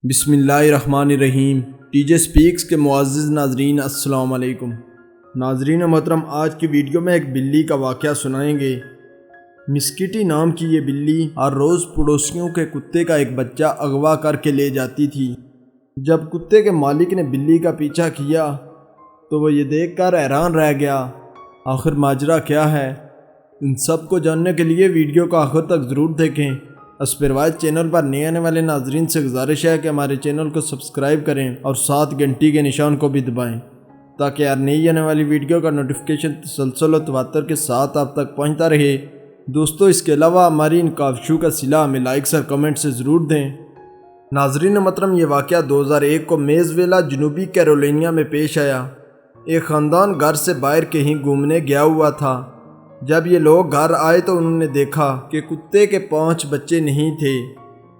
بسم اللہ الرحمن الرحیم۔ ٹی جے سپیکس کے معزز ناظرین السلام علیکم۔ ناظرین محترم، آج کی ویڈیو میں ایک بلی کا واقعہ سنائیں گے۔ مسکٹی نام کی یہ بلی ہر روز پڑوسیوں کے کتے کا ایک بچہ اغوا کر کے لے جاتی تھی۔ جب کتے کے مالک نے بلی کا پیچھا کیا تو وہ یہ دیکھ کر حیران رہ گیا، آخر ماجرا کیا ہے؟ ان سب کو جاننے کے لیے ویڈیو کو آخر تک ضرور دیکھیں۔ اسپروائز چینل پر نئے آنے والے ناظرین سے گزارش ہے کہ ہمارے چینل کو سبسکرائب کریں اور ساتھ گھنٹی کے نشان کو بھی دبائیں تاکہ ہر نئی آنے والی ویڈیو کا نوٹیفیکیشن تسلسل و تواتر کے ساتھ آپ تک پہنچتا رہے۔ دوستو، اس کے علاوہ ہماری ان کاوشوں کا صلہ ہمیں لائکس اور کمنٹ سے ضرور دیں۔ ناظرین محترم، یہ واقعہ 2001 کو میزویلا جنوبی کیرولینیا میں پیش آیا۔ ایک خاندان گھر سے باہر کہیں گھومنے گیا ہوا تھا۔ جب یہ لوگ گھر آئے تو انہوں نے دیکھا کہ کتے کے 5 بچے نہیں تھے۔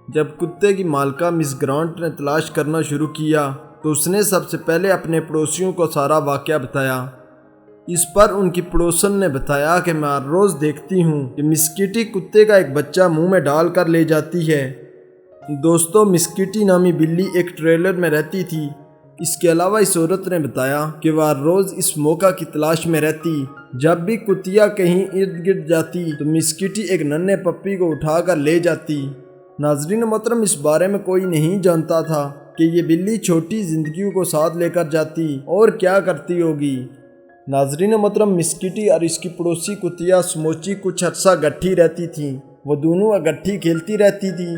جب کتے کی مالکہ مس گرانٹ نے تلاش کرنا شروع کیا تو اس نے سب سے پہلے اپنے پڑوسیوں کو سارا واقعہ بتایا۔ اس پر ان کی پڑوسن نے بتایا کہ میں ہر روز دیکھتی ہوں کہ مسکٹی کتے کا ایک بچہ منہ میں ڈال کر لے جاتی ہے۔ دوستو، مسکٹی نامی بلی ایک ٹریلر میں رہتی تھی۔ اس کے علاوہ اس عورت نے بتایا کہ وہ ہر روز اس موقع کی تلاش میں رہتی۔ جب بھی کتیا کہیں ارد گرد جاتی تو مسکٹی ایک ننھے پپی کو اٹھا کر لے جاتی۔ ناظرین محترم، اس بارے میں کوئی نہیں جانتا تھا کہ یہ بلی چھوٹی زندگیوں کو ساتھ لے کر جاتی اور کیا کرتی ہوگی۔ ناظرین محترم، مسکٹی اور اس کی پڑوسی کتیا سموچی کچھ عرصہ گٹھی رہتی تھیں۔ وہ دونوں اکٹھی کھیلتی رہتی تھی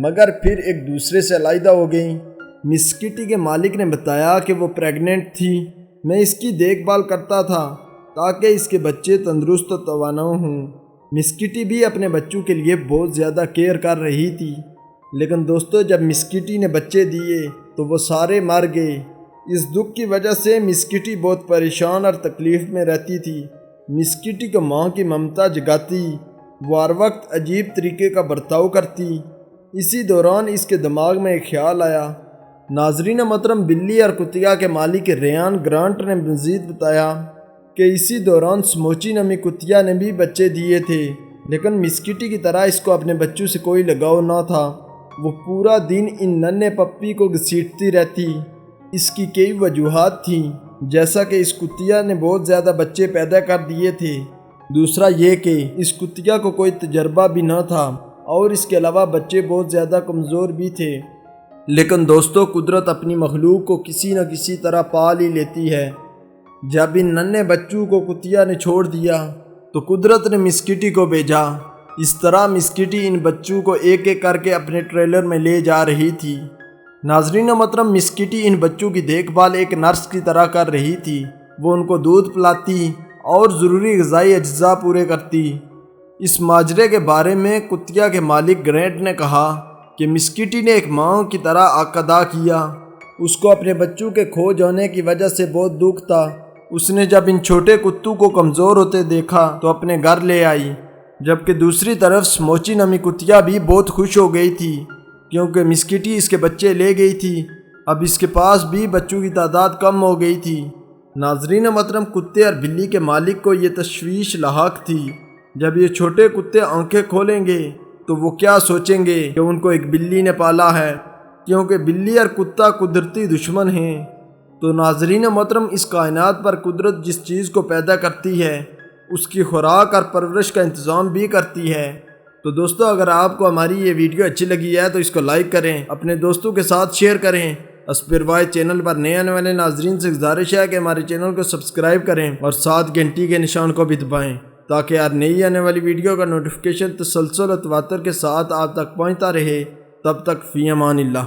مگر پھر ایک دوسرے سے علیحدہ ہو گئیں۔ مسکٹی کے مالک نے بتایا کہ وہ پریگننٹ تھی۔ میں اس کی دیکھ بھال کرتا تھا تاکہ اس کے بچے تندرست و توانا ہوں۔ مسکٹی بھی اپنے بچوں کے لیے بہت زیادہ کیئر کر رہی تھی، لیکن دوستو جب مسکٹی نے بچے دیے تو وہ سارے مر گئے۔ اس دکھ کی وجہ سے مسکٹی بہت پریشان اور تکلیف میں رہتی تھی۔ مسکٹی کو ماں کی ممتا جگاتی، وہ ہر وقت عجیب طریقے کا برتاؤ کرتی۔ اسی دوران اس کے دماغ میں ایک خیال آیا۔ ناظرین محترم، بلی اور کتیا کے مالک ریان گرانٹ نے مزید بتایا کہ اسی دوران سموچی نامی کتیا نے بھی بچے دیے تھے، لیکن مسکٹی کی طرح اس کو اپنے بچوں سے کوئی لگاؤ نہ تھا۔ وہ پورا دن ان ننھے پپی کو گھسیٹتی رہتی۔ اس کی کئی وجوہات تھیں، جیسا کہ اس کتیا نے بہت زیادہ بچے پیدا کر دیے تھے، دوسرا یہ کہ اس کتیا کو کوئی تجربہ بھی نہ تھا، اور اس کے علاوہ بچے بہت زیادہ کمزور بھی تھے۔ لیکن دوستو، قدرت اپنی مخلوق کو کسی نہ کسی طرح پال ہی لیتی ہے۔ جب ان ننھے بچوں کو کتیا نے چھوڑ دیا تو قدرت نے مسکٹی کو بھیجا۔ اس طرح مسکٹی ان بچوں کو ایک ایک کر کے اپنے ٹریلر میں لے جا رہی تھی۔ ناظرین محترم، مسکٹی ان بچوں کی دیکھ بھال ایک نرس کی طرح کر رہی تھی۔ وہ ان کو دودھ پلاتی اور ضروری غذائی اجزاء پورے کرتی۔ اس ماجرے کے بارے میں کتیا کے مالک گرینٹ نے کہا کہ مسکٹی نے ایک ماں کی طرح حق ادا کیا۔ اس کو اپنے بچوں کے کھو جانے کی وجہ سے بہت دکھ تھا۔ اس نے جب ان چھوٹے کتوں کو کمزور ہوتے دیکھا تو اپنے گھر لے آئی، جبکہ دوسری طرف سموچی نامی کتیا بھی بہت خوش ہو گئی تھی کیونکہ مسکٹی اس کے بچے لے گئی تھی۔ اب اس کے پاس بھی بچوں کی تعداد کم ہو گئی تھی۔ ناظرین محترم، کتے اور بلی کے مالک کو یہ تشویش لاحق تھی۔ جب یہ چھوٹے کتے آنکھیں کھولیں گے تو وہ کیا سوچیں گے کہ ان کو ایک بلی نے پالا ہے، کیونکہ بلی اور کتا قدرتی دشمن ہیں۔ تو ناظرین محترم، اس کائنات پر قدرت جس چیز کو پیدا کرتی ہے اس کی خوراک اور پرورش کا انتظام بھی کرتی ہے۔ تو دوستو، اگر آپ کو ہماری یہ ویڈیو اچھی لگی ہے تو اس کو لائک کریں، اپنے دوستوں کے ساتھ شیئر کریں۔ اسپروائز چینل پر نئے آنے والے ناظرین سے گزارش ہے کہ ہمارے چینل کو سبسکرائب کریں اور ساتھ گھنٹی کے نشان کو بھی دبائیں تاکہ ہر نئی آنے والی ویڈیو کا نوٹیفیکیشن تسلسل و تواتر کے ساتھ آپ تک پہنچتا رہے۔ تب تک فی امان اللہ۔